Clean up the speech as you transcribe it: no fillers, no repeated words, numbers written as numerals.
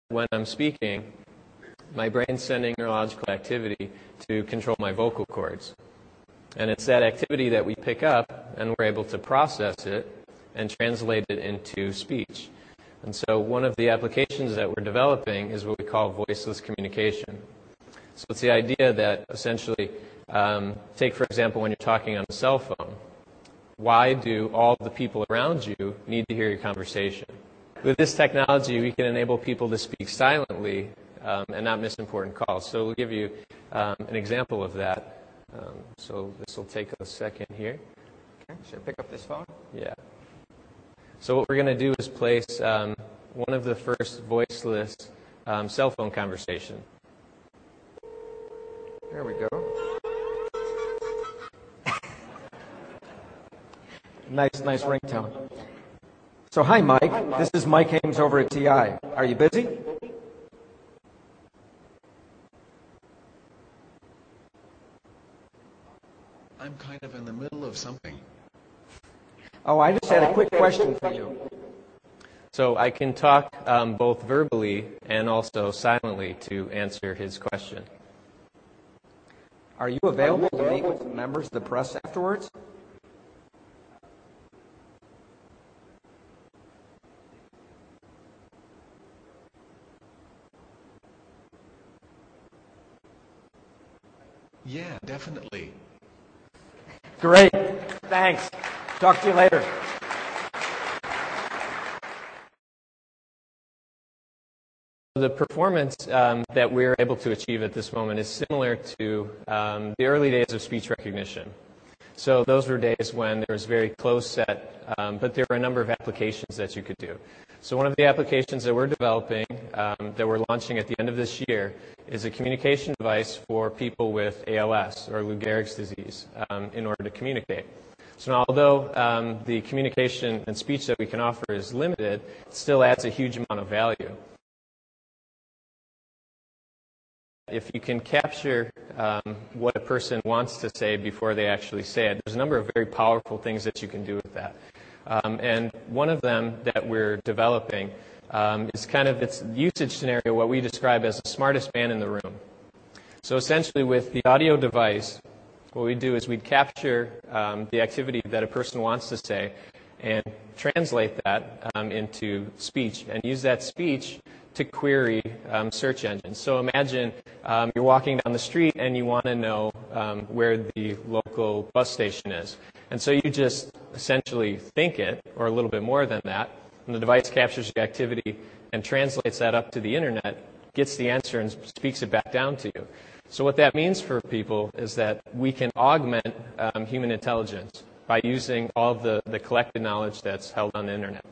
When I'm speaking, my brain's sending neurological activity to control my vocal cords. And it's that activity that we pick up, and we're able to process it and translate it into speech. And so one of the applications that we're developing is what we call voiceless communication. So it's the idea that essentially, take for example when you're talking on a cell phone, why do all the people around you need to hear your conversation? With this technology, we can enable people to speak silently and not miss important calls. So we'll give you an example of that. So this will take a second here. Okay, should I pick up this phone? Yeah. So what we're going to do is place one of the first voiceless cell phone conversation. There we go. Nice ringtone. So hi, Mike. This is Mike Hames over at TI. Are you busy? I'm kind of in the middle of something. Oh, I just had a quick question for you. So I can talk both verbally and also silently to answer his question. Are you available to meet with members of the press afterwards? Yeah, definitely. Great. Thanks. Talk to you later. The performance that we're able to achieve at this moment is similar to the early days of speech recognition. So those were days when there was very close set, but there were a number of applications that you could do. So one of the applications that we're developing, that we're launching at the end of this year, is a communication device for people with ALS, or Lou Gehrig's disease, in order to communicate. So now, although the communication and speech that we can offer is limited, it still adds a huge amount of value. If you can capture what a person wants to say before they actually say it, there's a number of very powerful things that you can do with that. And one of them that we're developing is kind of its usage scenario, what we describe as the smartest man in the room. So essentially with the audio device, what we do is we'd capture the activity that a person wants to say and translate that into speech and use that speech to query search engines. So imagine you're walking down the street and you want to know where the local bus station is. And so you just essentially think it, or a little bit more than that, and the device captures the activity and translates that up to the internet, gets the answer and speaks it back down to you. So what that means for people is that we can augment human intelligence by using all of the collected knowledge that's held on the internet.